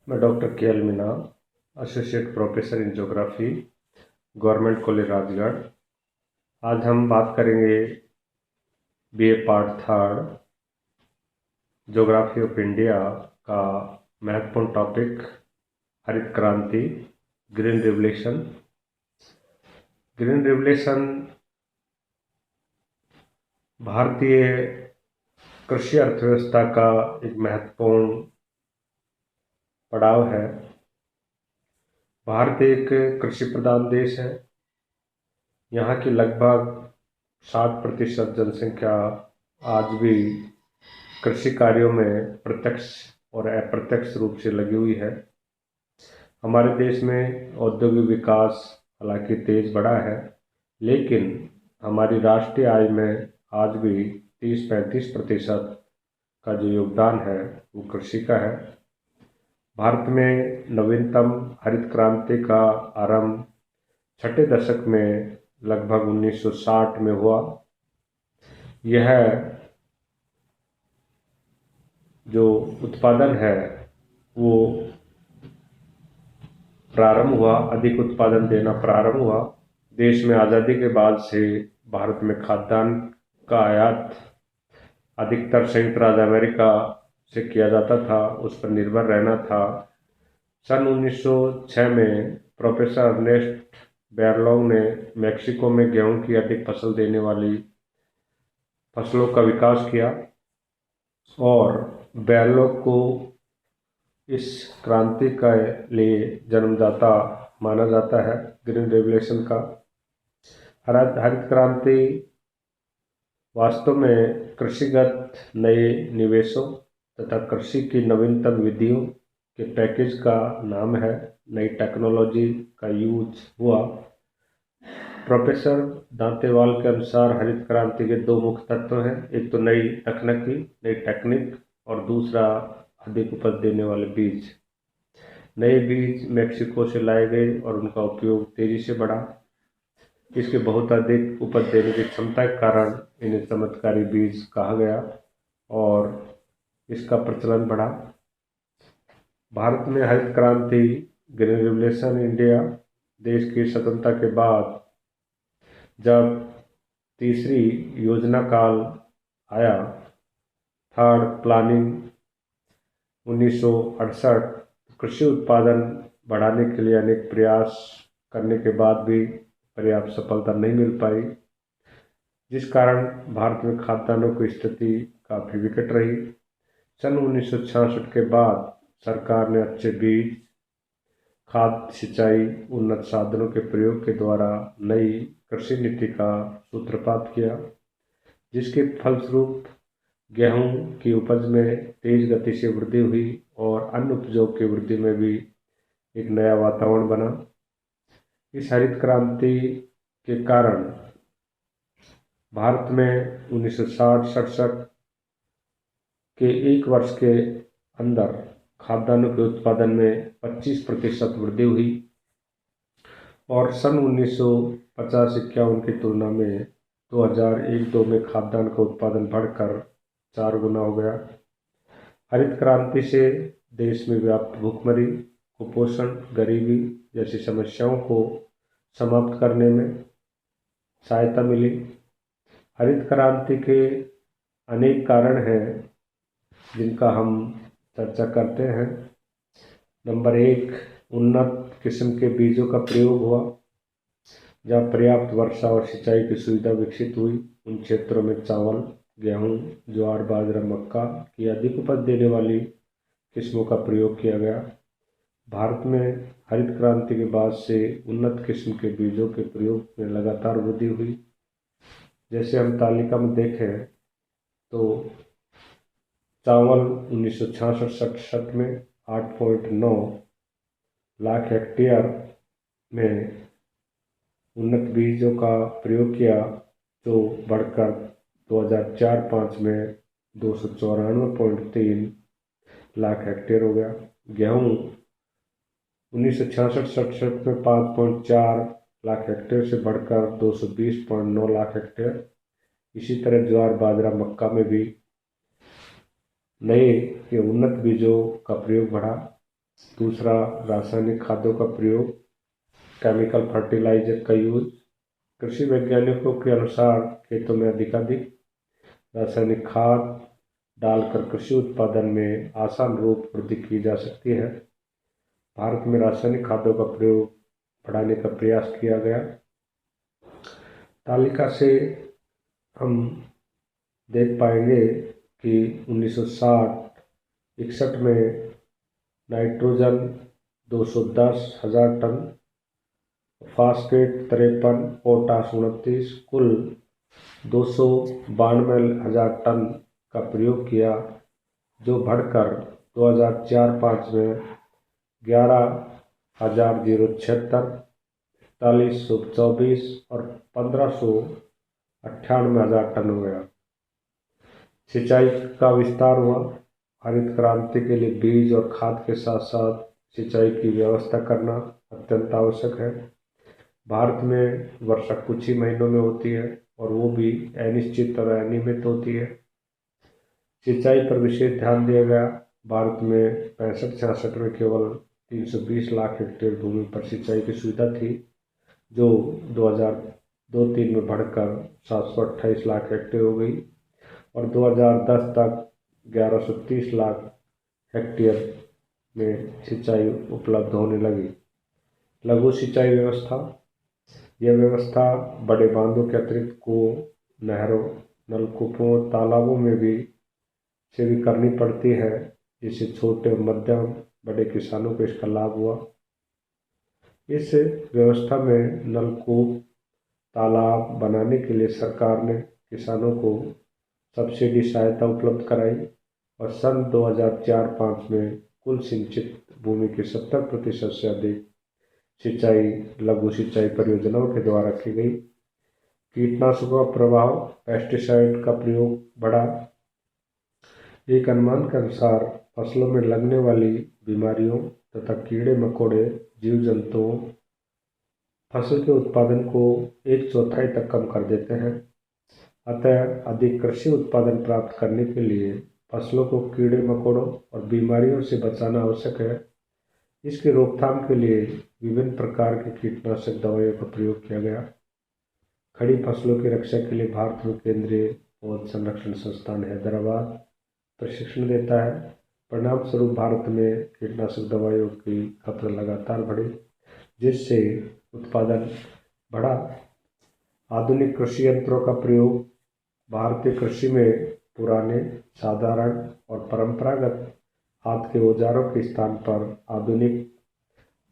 मैं डॉक्टर के L Meena, associate professor in geography, government college Rajgarh. आज हम बात करेंगे BA part third geography of India का महत्वपूर्ण टॉपिक हरित क्रांति, ग्रीन रिवोल्यूशन। ग्रीन रिवोल्यूशन भारतीय कृषि अर्थव्यवस्था का एक महत्वपूर्ण पड़ाव है। भारत एक कृषि प्रधान देश है। यहाँ की लगभग 60% जनसंख्या आज भी कृषि कार्यों में प्रत्यक्ष और अप्रत्यक्ष रूप से लगी हुई है। हमारे देश में औद्योगिक विकास हालांकि तेज बढ़ा है, लेकिन हमारी राष्ट्रीय आय में आज भी 30-35% का जो योगदान है वो कृषि का है। भारत में नवीनतम हरित क्रांति का आरंभ छठे दशक में लगभग 1960 में हुआ। यह जो उत्पादन है वो प्रारंभ हुआ, अधिक उत्पादन देना प्रारंभ हुआ। देश में आज़ादी के बाद से भारत में खाद्यान्न का आयात अधिकतर संयुक्त राज्य अमेरिका से किया जाता था, उस पर निर्भर रहना था। सन 1906 में प्रोफेसर अर्नेस्ट बेरलॉन्ग ने मैक्सिको में गेहूं की अधिक फसल देने वाली फसलों का विकास किया और बेरलॉन्ग को इस क्रांति के लिए जन्मदाता माना जाता है, ग्रीन रेवोल्यूशन का। हरित क्रांति वास्तव में कृषिगत नए निवेशों तथा कृषि की नवीनतम विधियों के पैकेज का नाम है। नई टेक्नोलॉजी का यूज हुआ। प्रोफेसर दांतेवाल के अनुसार हरित क्रांति के दो मुख्य तत्व हैं, एक तो नई टेक्निक और दूसरा अधिक उपज देने वाले बीज। नए बीज मैक्सिको से लाए गए और उनका उपयोग तेजी से बढ़ा। इसके बहुत अधिक उपज देने की क्षमता के कारण इन्हें चमत्कारी बीज कहा गया और इसका प्रचलन बढ़ा। भारत में हरित क्रांति, ग्रीन रिवोल्यूशन इंडिया देश की स्वतंत्रता के बाद जब तीसरी योजना काल आया, थर्ड प्लानिंग 1968, कृषि उत्पादन बढ़ाने के लिए अनेक प्रयास करने के बाद भी पर्याप्त सफलता नहीं मिल पाई, जिस कारण भारत में खाद्यान्नों की स्थिति काफ़ी विकट रही। सन 1966 के बाद सरकार ने अच्छे बीज, खाद, सिंचाई, उन्नत साधनों के प्रयोग के द्वारा नई कृषि नीति का सूत्रपात किया, जिसके फलस्वरूप गेहूं की उपज में तेज गति से वृद्धि हुई और अन्य उपजों की वृद्धि में भी एक नया वातावरण बना। इस हरित क्रांति के कारण भारत में 1960-67 के एक वर्ष के अंदर खाद्यान्नों के उत्पादन में 25% वृद्धि हुई और सन 1950-51 की तुलना में 2001-2 में खाद्यान्न का उत्पादन बढ़कर 4 गुना हो गया। हरित क्रांति से देश में व्याप्त भूखमरी, कुपोषण, गरीबी जैसी समस्याओं को समाप्त करने में सहायता मिली। हरित क्रांति के अनेक कारण हैं जिनका हम चर्चा करते हैं। नंबर 1, उन्नत किस्म के बीजों का प्रयोग हुआ। जहाँ पर्याप्त वर्षा और सिंचाई की सुविधा विकसित हुई, उन क्षेत्रों में चावल, गेहूं, ज्वार, बाजरा, मक्का की अधिक उपज देने वाली किस्मों का प्रयोग किया गया। भारत में हरित क्रांति के बाद से उन्नत किस्म के बीजों के प्रयोग में लगातार वृद्धि हुई। जैसे हम तालिका में देखें तो चावल 1966-67 में 8.9 लाख हेक्टेयर में उन्नत बीजों का प्रयोग किया, जो बढ़कर 2004-05 में 294.3 लाख हेक्टेयर हो गया। गेहूं 1966-67 में 5.4 लाख हेक्टेयर से बढ़कर 220.9 लाख हेक्टेयर। इसी तरह ज्वार, बाजरा, मक्का में भी नए के उन्नत बीजों का प्रयोग बढ़ा। दूसरा, रासायनिक खादों का प्रयोग, केमिकल फर्टिलाइजर का यूज। कृषि वैज्ञानिकों के अनुसार खेतों में अधिकाधिक रासायनिक खाद डालकर कृषि उत्पादन में आसान रूप वृद्धि की जा सकती है। भारत में रासायनिक खादों का प्रयोग बढ़ाने का प्रयास किया गया। तालिका से हम देख पाएंगे कि 1960-61 में नाइट्रोजन 210,000 टन, फास्फेट 53, पोटाश 29, कुल 292,000 टन का प्रयोग किया, जो बढ़कर 2004-05 में 11,076, 4124 और 1598,000 टन हो गया। सिंचाई का विस्तार हुआ। हरित क्रांति के लिए बीज और खाद के साथ साथ सिंचाई की व्यवस्था करना अत्यंत आवश्यक है। भारत में वर्षा कुछ ही महीनों में होती है और वो भी अनिश्चित और अनियमित होती है। सिंचाई पर विशेष ध्यान दिया गया। भारत में 65-66 में केवल 320 लाख हेक्टेयर भूमि पर सिंचाई की सुविधा थी, जो 2002-03 में बढ़कर 728 लाख हेक्टेयर हो गई और 2010 तक 1130 लाख हेक्टेयर में सिंचाई उपलब्ध होने लगी। लघु सिंचाई व्यवस्था, यह व्यवस्था बड़े बांधों के अतिरिक्त कुओं, नहरों, नलकूपों, तालाबों में से भी करनी पड़ती है, जिससे छोटे, मध्यम, बड़े किसानों को इसका लाभ हुआ। इस व्यवस्था में नलकूप, तालाब बनाने के लिए सरकार ने किसानों को सब्सिडी सहायता उपलब्ध कराई और सन 2004-05 में कुल सिंचित भूमि के 70% से अधिक सिंचाई लघु सिंचाई परियोजनाओं के द्वारा की गई। कीटनाशकों का प्रभाव, पेस्टिसाइड का प्रयोग बढ़ा। एक अनुमान के अनुसार फसलों में लगने वाली बीमारियों तथा कीड़े मकोड़े, जीव जंतुओं फसल के उत्पादन को 1/4 तक कम कर देते हैं। अतः अधिक कृषि उत्पादन प्राप्त करने के लिए फसलों को कीड़े मकोड़ों और बीमारियों से बचाना आवश्यक है। इसकी रोकथाम के लिए विभिन्न प्रकार के कीटनाशक दवाइयों का प्रयोग किया गया। खड़ी फसलों की रक्षा के लिए भारत में केंद्रीय पौध संरक्षण संस्थान हैदराबाद प्रशिक्षण देता है। परिणाम स्वरूप भारत में कीटनाशक दवाइयों की खपत लगातार बढ़ी, जिससे उत्पादन बढ़ा। आधुनिक कृषि यंत्रों का प्रयोग, भारतीय कृषि में पुराने, साधारण और परंपरागत हाथ के औजारों के स्थान पर आधुनिक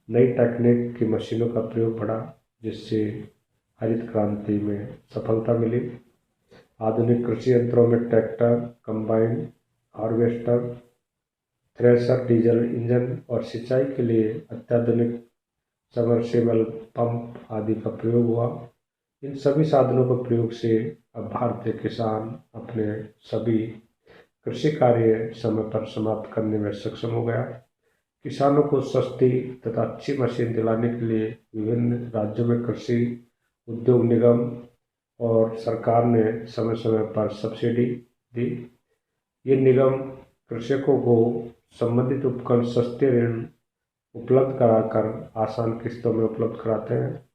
नई तकनीक की मशीनों का प्रयोग बढ़ा, जिससे हरित क्रांति में सफलता मिली। आधुनिक कृषि यंत्रों में tractor, combine harvester, thresher, diesel engine और सिंचाई के लिए अत्याधुनिक सबमर्सिबल पंप आदि का प्रयोग हुआ। इन सभी साधनों के प्रयोग से अब भारतीय किसान अपने सभी कृषि कार्य समय पर समाप्त करने में सक्षम हो गया। किसानों को सस्ती तथा अच्छी मशीन दिलाने के लिए विभिन्न राज्यों में कृषि उद्योग निगम और सरकार ने समय समय पर सब्सिडी दी। ये निगम कृषकों को संबंधित उपकरण सस्ते ऋण उपलब्ध कराकर आसान किस्तों में उपलब्ध कराते हैं।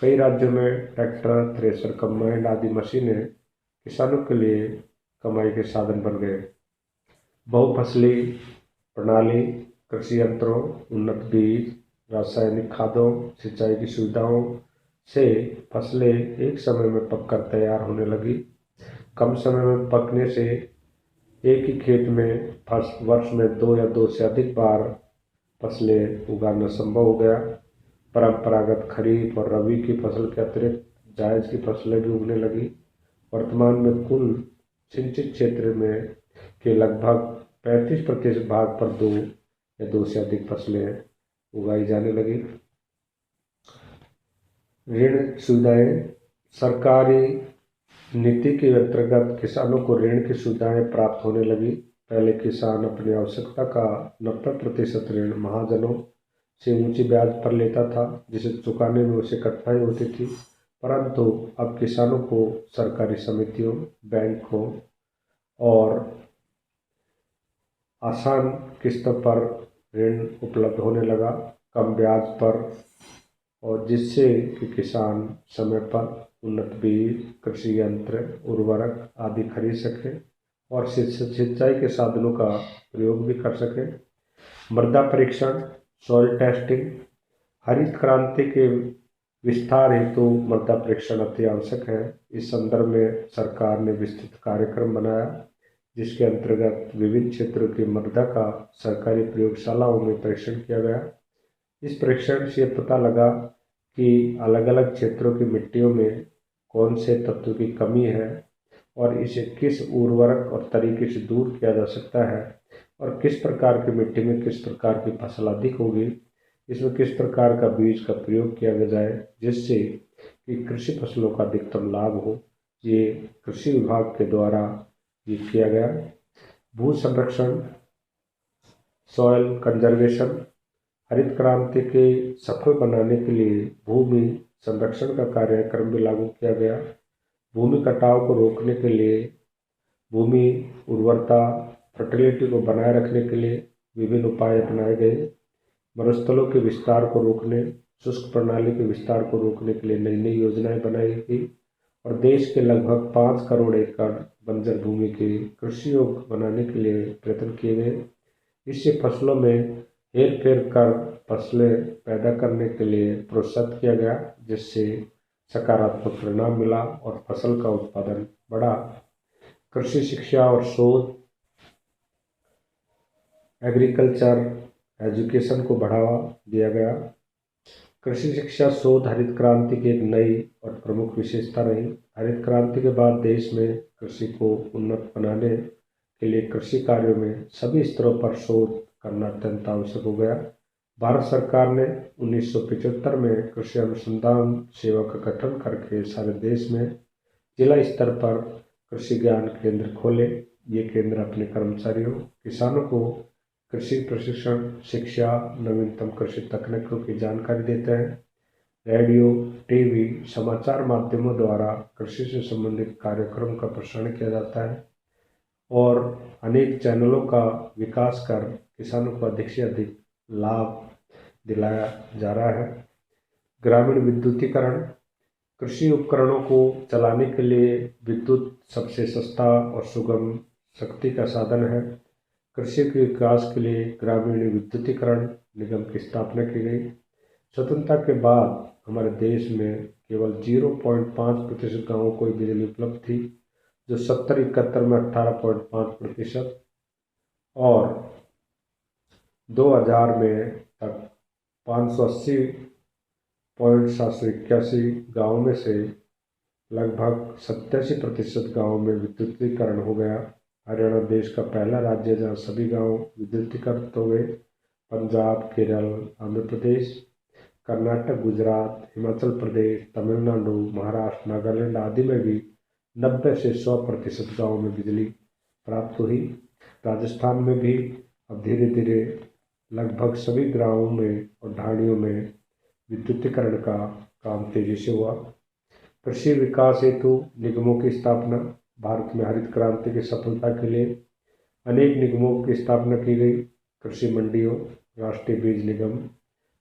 कई राज्यों में ट्रैक्टर, थ्रेशर, कंबाइन आदि मशीनें किसानों के लिए कमाई के साधन बन गए। बहुफसली प्रणाली, कृषि यंत्रों, उन्नत बीज, रासायनिक खादों, सिंचाई की सुविधाओं से फसलें एक समय में पककर तैयार होने लगी। कम समय में पकने से एक ही खेत में वर्ष में 2 या 2 से अधिक बार फसलें उगाना संभव हो गया। परंपरागत खरीफ और रबी की फसल के अतिरिक्त जायद की फसलें भी उगने लगी। वर्तमान में कुल सिंचित क्षेत्र में के लगभग 35% भाग पर 2 या 2 से अधिक फसलें उगाई जाने लगी। ऋण सुविधाएं, सरकारी नीति के अंतर्गत किसानों को ऋण की सुविधाएं प्राप्त होने लगी। पहले किसान अपनी आवश्यकता का 90% ऋण महाजनों से ऊंची ब्याज पर लेता था, जिसे चुकाने में उसे कठिनाई होती थी। परंतु अब किसानों को सरकारी समितियों, बैंकों और आसान किस्तों पर ऋण उपलब्ध होने लगा कम ब्याज पर, और जिससे कि किसान समय पर उन्नत बीज, कृषि यंत्र, उर्वरक आदि खरीद सके और सिंचाई के साधनों का प्रयोग भी कर सके। मृदा परीक्षण, सॉइल टेस्टिंग, हरित क्रांति के विस्तार हेतु मृदा परीक्षण अति आवश्यक है। इस संदर्भ में सरकार ने विस्तृत कार्यक्रम बनाया, जिसके अंतर्गत विभिन्न क्षेत्रों की मृदा का सरकारी प्रयोगशालाओं में परीक्षण किया गया। इस परीक्षण से पता लगा कि अलग अलग क्षेत्रों की मिट्टियों में कौन से तत्व की कमी है और इसे किस उर्वरक और तरीके से दूर किया जा सकता है, और किस प्रकार की मिट्टी में किस प्रकार की फसल अधिक होगी, इसमें किस प्रकार का बीज का प्रयोग किया जाए जिससे कि कृषि फसलों का अधिकतम लाभ हो। ये कृषि विभाग के द्वारा ये किया गया। भू संरक्षण, सॉयल कंजर्वेशन, हरित क्रांति के सफल बनाने के लिए भूमि संरक्षण का कार्यक्रम भी लागू किया गया। भूमि कटाव को रोकने के लिए, भूमि उर्वरता, फर्टिलिटी को बनाए रखने के लिए विभिन्न उपाय अपनाए गए। मरुस्थलों के विस्तार को रोकने, शुष्क प्रणाली के विस्तार को रोकने के लिए नई नई योजनाएं बनाई गई और देश के लगभग 5 करोड़ एकड़ बंजर भूमि के कृषि योग्य बनाने के लिए प्रयत्न किए गए। इससे फसलों में हेर फेर कर फसलें पैदा करने के लिए प्रोत्साहित किया गया, जिससे सकारात्मक परिणाम मिला और फसल का उत्पादन बढ़ा। कृषि शिक्षा और शोध, एग्रीकल्चर एजुकेशन को बढ़ावा दिया गया। कृषि शिक्षा शोध हरित क्रांति की एक नई और प्रमुख विशेषता रही। हरित क्रांति के बाद देश में कृषि को उन्नत बनाने के लिए कृषि कार्यों में सभी स्तरों पर शोध करना अत्यंत आवश्यक हो गया। भारत सरकार ने 1975 में कृषि अनुसंधान सेवा का गठन करके सारे देश में जिला स्तर पर कृषि ज्ञान केंद्र खोले। ये केंद्र अपने कर्मचारियों, किसानों को कृषि प्रशिक्षण, शिक्षा, नवीनतम कृषि तकनीकों की जानकारी देते हैं। रेडियो, टीवी, समाचार माध्यमों द्वारा कृषि से संबंधित कार्यक्रम का प्रसारण किया जाता है और अनेक चैनलों का विकास कर किसानों को अधिक से अधिक लाभ दिलाया जा रहा है। ग्रामीण विद्युतीकरण, कृषि उपकरणों को चलाने के लिए विद्युत सबसे सस्ता और सुगम शक्ति का साधन है। कृषि के विकास के लिए ग्रामीण विद्युतीकरण निगम की स्थापना की गई। स्वतंत्रता के बाद हमारे देश में केवल 0.5% गाँवों को बिजली उपलब्ध थी, जो 70-71 में 18.5% और 2000 में तक 580.781 गाँव में से लगभग 87% गाँव में विद्युतीकरण हो गया। हरियाणा देश का पहला राज्य जहाँ सभी गांव विद्युतीकृत हो गए। पंजाब, केरल, आंध्र प्रदेश, कर्नाटक, गुजरात, हिमाचल प्रदेश, तमिलनाडु, महाराष्ट्र, नागालैंड आदि में भी 90 से 100% गाँव में बिजली प्राप्त हुई। राजस्थान में भी अब धीरे धीरे लगभग सभी गाँवों में और ढाणियों में विद्युतीकरण का काम तेजी से हुआ। कृषि विकास हेतु निगमों की स्थापना, भारत में हरित क्रांति की सफलता के लिए अनेक निगमों की स्थापना की गई। कृषि मंडियों, राष्ट्रीय बीज निगम,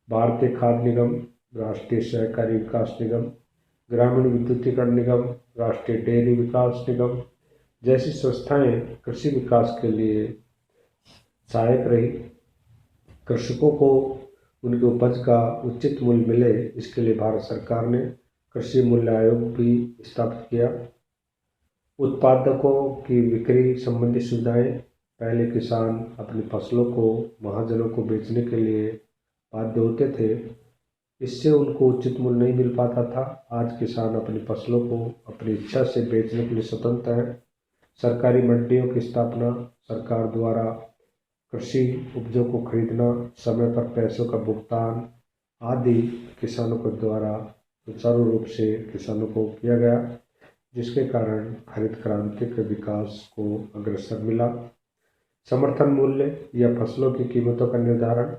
भारतीय खाद्य निगम, राष्ट्रीय सहकारी विकास निगम, ग्रामीण विद्युतीकरण निगम, राष्ट्रीय डेयरी विकास निगम जैसी संस्थाएं कृषि विकास के लिए सहायक रही। कृषकों को उनके उपज का उचित मूल्य मिले, इसके लिए भारत सरकार ने कृषि मूल्य आयोग भी स्थापित किया। उत्पादकों की बिक्री संबंधी सुविधाएं, पहले किसान अपनी फसलों को महाजनों को बेचने के लिए बाध्य होते थे, इससे उनको उचित मूल्य नहीं मिल पाता था। आज किसान अपनी फसलों को अपनी इच्छा से बेचने के लिए स्वतंत्र है। सरकारी मंडियों की स्थापना, सरकार द्वारा कृषि उपजों को खरीदना, समय पर पैसों का भुगतान आदि किसानों के द्वारा सुचारू रूप से किसानों को किया गया, जिसके कारण हरित क्रांति के विकास को अग्रसर मिला। समर्थन मूल्य या फसलों की कीमतों का निर्धारण,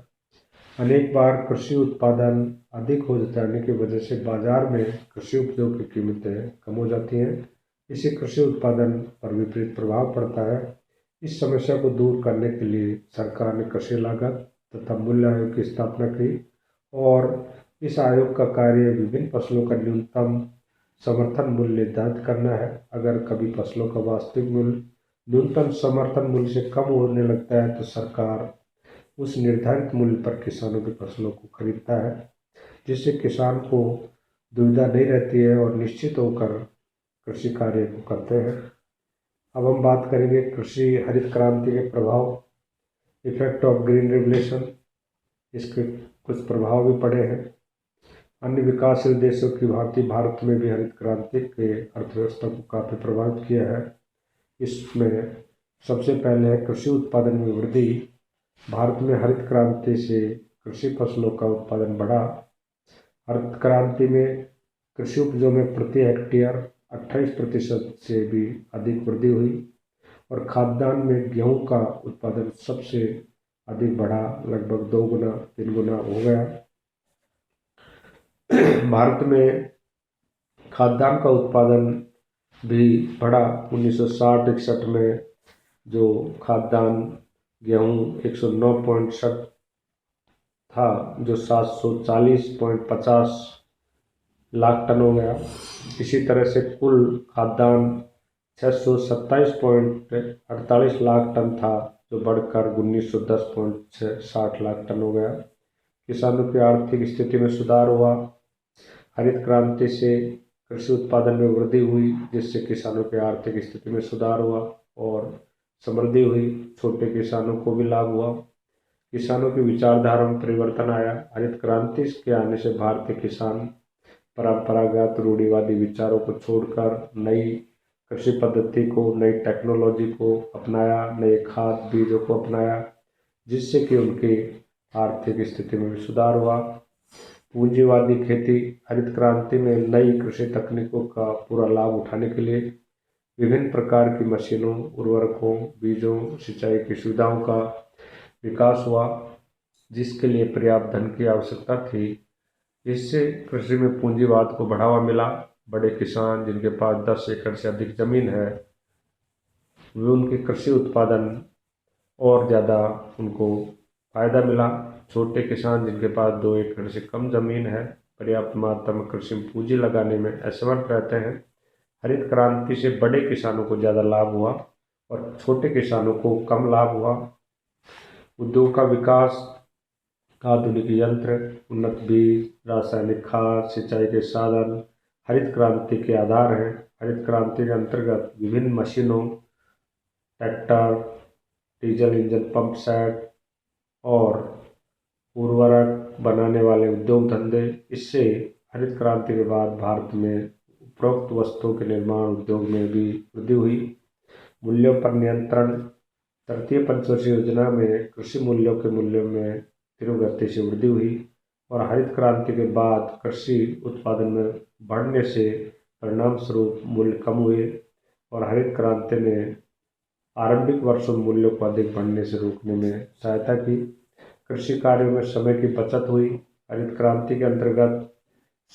अनेक बार कृषि उत्पादन अधिक हो जाने की वजह से बाजार में कृषि उपजों की कीमतें कम हो जाती हैं। इससे कृषि उत्पादन पर विपरीत प्रभाव पड़ता है। इस समस्या को दूर करने के लिए सरकार ने कृषि लागत, तथा मूल्य आयोग की स्थापना की और इस आयोग का कार्य विभिन्न फसलों का न्यूनतम समर्थन मूल्य निर्धारित करना है। अगर कभी फसलों का वास्तविक मूल्य न्यूनतम समर्थन मूल्य से कम होने लगता है तो सरकार उस निर्धारित मूल्य पर किसानों की फसलों को खरीदता है, जिससे किसान को दुविधा नहीं रहती है और निश्चित होकर कृषि कार्य को करते हैं। अब हम बात करेंगे कृषि हरित क्रांति के प्रभाव, इफेक्ट ऑफ ग्रीन रेवोल्यूशन। इसके कुछ प्रभाव भी पड़े हैं। अन्य विकासशील देशों की भांति भारत में भी हरित क्रांति के अर्थव्यवस्था को काफ़ी प्रभावित किया है। इसमें सबसे पहले है कृषि उत्पादन में वृद्धि। भारत में हरित क्रांति से कृषि फसलों का उत्पादन बढ़ा। हरित क्रांति में कृषि उपजों में प्रति हेक्टेयर 28% से भी अधिक वृद्धि हुई और खाद्यान्न में गेहूं का उत्पादन सबसे अधिक बढ़ा, लगभग 2 गुना 3 गुना हो गया। भारत में खाद्यान्न का उत्पादन भी बढ़ा। 1960-61 में जो खाद्यान्न गेहूं 109.60 था, जो 740.50 लाख टन हो गया। इसी तरह से कुल खाद्यान्न 627.48 लाख टन था, जो बढ़कर 1910.60 लाख टन हो गया। किसानों की आर्थिक स्थिति में सुधार हुआ। हरित क्रांति से कृषि उत्पादन में वृद्धि हुई, जिससे किसानों की आर्थिक स्थिति में सुधार हुआ और समृद्धि हुई। छोटे किसानों को भी लाभ हुआ। किसानों की विचारधारा में परिवर्तन आया। हरित क्रांति के आने से भारतीय किसान परंपरागत रूढ़िवादी विचारों को छोड़कर नई कृषि पद्धति को, नई टेक्नोलॉजी को अपनाया, नए खाद बीजों को अपनाया, जिससे कि उनकी आर्थिक स्थिति में भी सुधार हुआ। पूंजीवादी खेती। हरित क्रांति में नई कृषि तकनीकों का पूरा लाभ उठाने के लिए विभिन्न प्रकार की मशीनों, उर्वरकों, बीजों, सिंचाई की सुविधाओं का विकास हुआ, जिसके लिए पर्याप्त धन की आवश्यकता थी। इससे कृषि में पूंजीवाद को बढ़ावा मिला। बड़े किसान जिनके पास 10 एकड़ से अधिक जमीन है, वे उनके कृषि उत्पादन और ज़्यादा उनको फायदा मिला। छोटे किसान जिनके पास 2 एकड़ से कम जमीन है, पर्याप्त मात्रा में कृषि में पूंजी लगाने में असमर्थ रहते हैं। हरित क्रांति से बड़े किसानों को ज़्यादा लाभ हुआ और छोटे किसानों को कम लाभ हुआ। उद्योग का विकास। आधुनिक यंत्र, उन्नत बीज, रासायनिक खाद, सिंचाई के साधन हरित क्रांति के आधार हैं। हरित क्रांति के अंतर्गत विभिन्न मशीनों, tractor, diesel engine pump set और उर्वरक बनाने वाले उद्योग धंधे। इससे हरित क्रांति के बाद भारत में उपरोक्त वस्तुओं के निर्माण उद्योग में भी वृद्धि हुई। मूल्यों पर नियंत्रण। तृतीय पंचवर्षीय योजना में कृषि मूल्यों के मूल्यों में तीव्र गति से वृद्धि हुई और हरित क्रांति के बाद कृषि उत्पादन में बढ़ने से परिणाम स्वरूप मूल्य कम हुए और हरित क्रांति ने आरंभिक वर्षों में मूल्यों को अधिक बढ़ने से रोकने में सहायता की। कृषि कार्यों में समय की बचत हुई। हरित क्रांति के अंतर्गत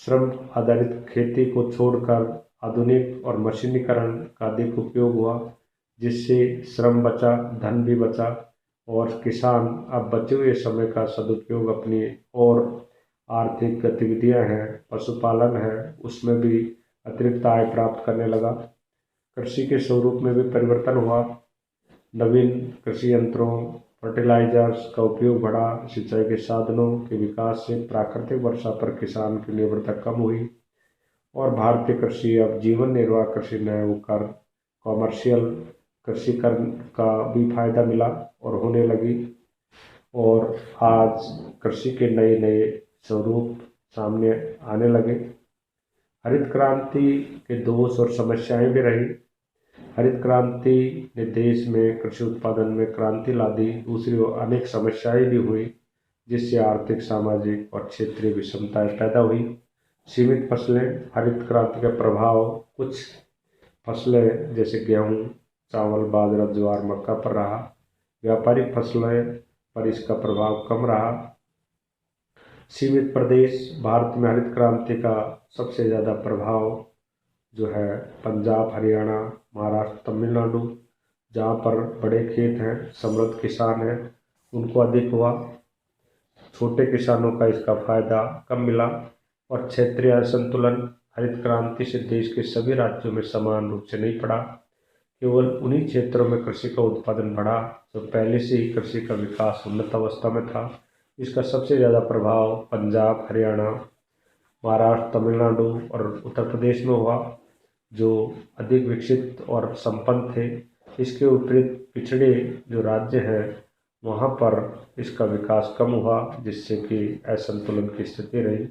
श्रम आधारित खेती को छोड़कर आधुनिक और मशीनीकरण का अधिक उपयोग हुआ, जिससे श्रम बचा, धन भी बचा और किसान अब बचे हुए समय का सदुपयोग अपनी और आर्थिक गतिविधियां हैं, पशुपालन है, उसमें भी अतिरिक्त आय प्राप्त करने लगा। कृषि के स्वरूप में भी परिवर्तन हुआ। नवीन कृषि यंत्रों, फर्टिलाइजर्स का उपयोग बढ़ा। सिंचाई के साधनों के विकास से प्राकृतिक वर्षा पर किसान की निर्भरता कम हुई और भारतीय कृषि अब जीवन निर्वाह कृषि न होकर कॉमर्शियल कृषि का भी फायदा मिला और होने लगी और आज कृषि के नए नए स्वरूप सामने आने लगे। हरित क्रांति के दोष और समस्याएं भी रही। हरित क्रांति ने देश में कृषि उत्पादन में क्रांति ला दी। दूसरी ओर अनेक समस्याएं भी हुई, जिससे आर्थिक, सामाजिक और क्षेत्रीय विषमताएं पैदा हुई। सीमित फसलें। हरित क्रांति का प्रभाव कुछ फसलें जैसे गेहूं, चावल, बाजरा, ज्वार, मक्का पर रहा। व्यापारिक फसलें पर इसका प्रभाव कम रहा। सीमित प्रदेश। भारत में हरित क्रांति का सबसे ज़्यादा प्रभाव जो है पंजाब, हरियाणा, महाराष्ट्र, तमिलनाडु, जहाँ पर बड़े खेत हैं, समृद्ध किसान हैं, उनको अधिक हुआ। छोटे किसानों का इसका फायदा कम मिला और क्षेत्रीय असंतुलन हरित क्रांति से देश के सभी राज्यों में समान रूप से नहीं पड़ा। केवल उन्हीं क्षेत्रों में कृषि का उत्पादन बढ़ा जो पहले से ही कृषि का विकास उन्नत अवस्था में था। इसका सबसे ज़्यादा प्रभाव पंजाब, हरियाणा, महाराष्ट्र, तमिलनाडु और उत्तर प्रदेश में हुआ, जो अधिक विकसित और संपन्न थे। इसके विपरीत पिछड़े जो राज्य हैं वहाँ पर इसका विकास कम हुआ, जिससे कि असंतुलन की स्थिति रही।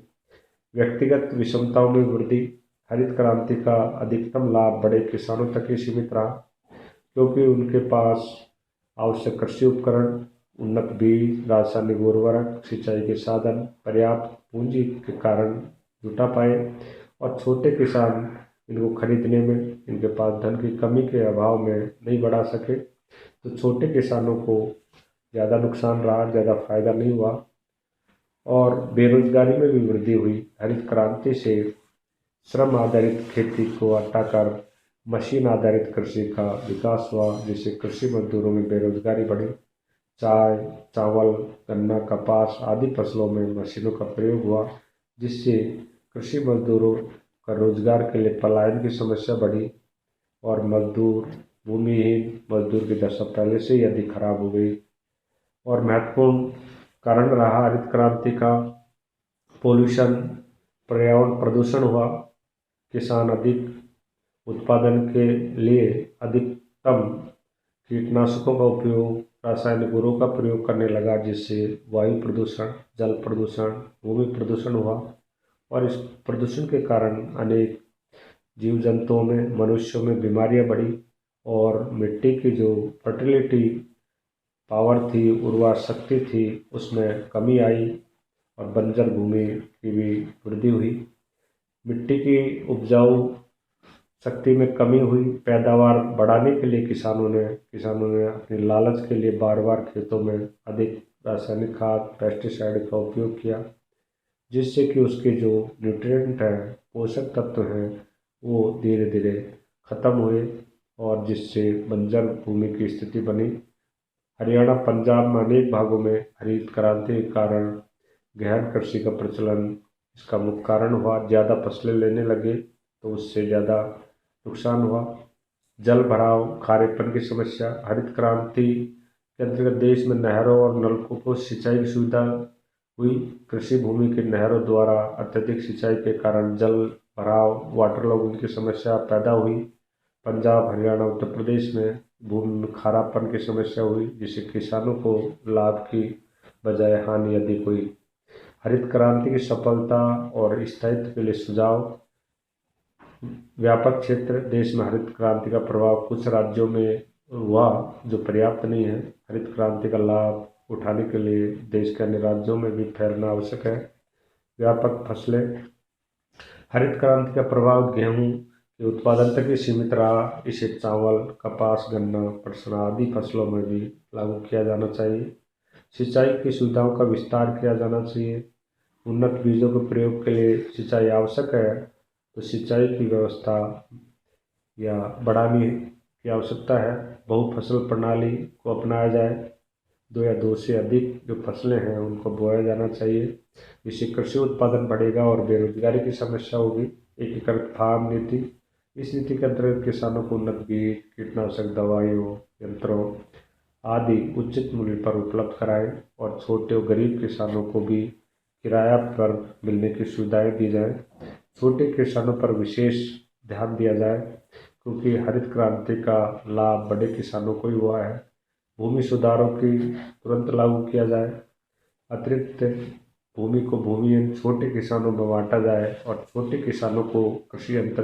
व्यक्तिगत विषमताओं में वृद्धि। हरित क्रांति का अधिकतम लाभ बड़े किसानों तक ही सीमित रहा, क्योंकि उनके पास आवश्यक कृषि उपकरण, उन्नत बीज, रासायनिक उर्वरक, सिंचाई के साधन पर्याप्त पूंजी के कारण जुटा पाए और छोटे किसान इनको खरीदने में इनके पास धन की कमी के अभाव में नहीं बढ़ा सके। तो छोटे किसानों को ज़्यादा नुकसान रहा, ज़्यादा फायदा नहीं हुआ और बेरोजगारी में भी वृद्धि हुई। हरित क्रांति से श्रम आधारित खेती को हटाकर मशीन आधारित कृषि का विकास हुआ, जिससे कृषि मजदूरों में बेरोजगारी बढ़ी। चाय, चावल, गन्ना, कपास आदि फसलों में मशीनों का प्रयोग हुआ, जिससे कृषि मजदूरों का रोजगार के लिए पलायन की समस्या बढ़ी और भूमिहीन मजदूर की दशा पहले से ही अधिक खराब हो गई। और महत्वपूर्ण कारण रहा हरित क्रांति का पोल्यूशन, पर्यावरण प्रदूषण हुआ। किसान अधिक उत्पादन के लिए अधिकतम कीटनाशकों का उपयोग, रासायनिक उर्वरकों का प्रयोग करने लगा, जिससे वायु प्रदूषण, जल प्रदूषण, भूमि प्रदूषण हुआ और इस प्रदूषण के कारण अनेक जीव जंतुओं में, मनुष्यों में बीमारियां बढ़ी और मिट्टी की जो फर्टिलिटी पावर थी, उर्वरा शक्ति थी, उसमें कमी आई और बंजर भूमि की भी वृद्धि हुई। मिट्टी की उपजाऊ शक्ति में कमी हुई। पैदावार बढ़ाने के लिए किसानों ने अपने लालच के लिए बार बार खेतों में अधिक रासायनिक खाद, पेस्टिसाइड का उपयोग किया, जिससे कि उसके जो न्यूट्रिएंट हैं, पोषक तत्व हैं, वो धीरे धीरे खत्म हुए और जिससे बंजर भूमि की स्थिति बनी। हरियाणा, पंजाब में अनेक भागों में हरित क्रांति के कारण गहन कृषि का प्रचलन इसका मुख्य कारण हुआ। ज़्यादा फसलें लेने लगे तो उससे ज़्यादा नुकसान हुआ। जल भराव, खारेपन की समस्या। हरित क्रांति के अंतर्गत देश में नहरों और नलकूपों से सिंचाई की सुविधा हुई। कृषि भूमि के नहरों द्वारा अत्यधिक सिंचाई के कारण जल भराव, वाटर लॉगिंग की समस्या पैदा हुई। पंजाब, हरियाणा, उत्तर प्रदेश में भूमि में खारापन की समस्या हुई, जिससे किसानों को लाभ की बजाय हानि अधिक हुई। हरित क्रांति की सफलता और स्थायित्व के लिए सुझाव। व्यापक क्षेत्र। देश में हरित क्रांति का प्रभाव कुछ राज्यों में हुआ जो पर्याप्त नहीं है। हरित क्रांति का लाभ उठाने के लिए देश के अन्य राज्यों में भी फैलना आवश्यक है। व्यापक फसलें। हरित क्रांति का प्रभाव गेहूं के उत्पादन तक ही सीमित रहा। इसे चावल, कपास, गन्ना, पटसन आदि फसलों में भी लागू किया जाना चाहिए। सिंचाई की सुविधाओं का विस्तार किया जाना चाहिए। उन्नत बीजों के प्रयोग के लिए सिंचाई आवश्यक है, तो सिंचाई की व्यवस्था या बढ़ाने की आवश्यकता है। बहुफसल प्रणाली को अपनाया जाए। 2 या 2 से अधिक जो फसलें हैं उनको बोया जाना चाहिए। इससे कृषि उत्पादन बढ़ेगा और बेरोजगारी की समस्या होगी। एकीकृत फार्म नीति। इस नीति के अंतर्गत किसानों को उन्नत बीज, कीटनाशक दवाइयों, यंत्रों आदि उचित मूल्य पर उपलब्ध कराएं और छोटे और गरीब किसानों को भी किराया पर मिलने की सुविधाएं दी जाएं। छोटे किसानों पर विशेष ध्यान दिया जाए, क्योंकि हरित क्रांति का लाभ बड़े किसानों को ही हुआ है। भूमि सुधारों की तुरंत लागू किया जाए। अतिरिक्त भूमि को भूमिहीन छोटे किसानों में बांटा जाए और छोटे किसानों को कृषि यंत्र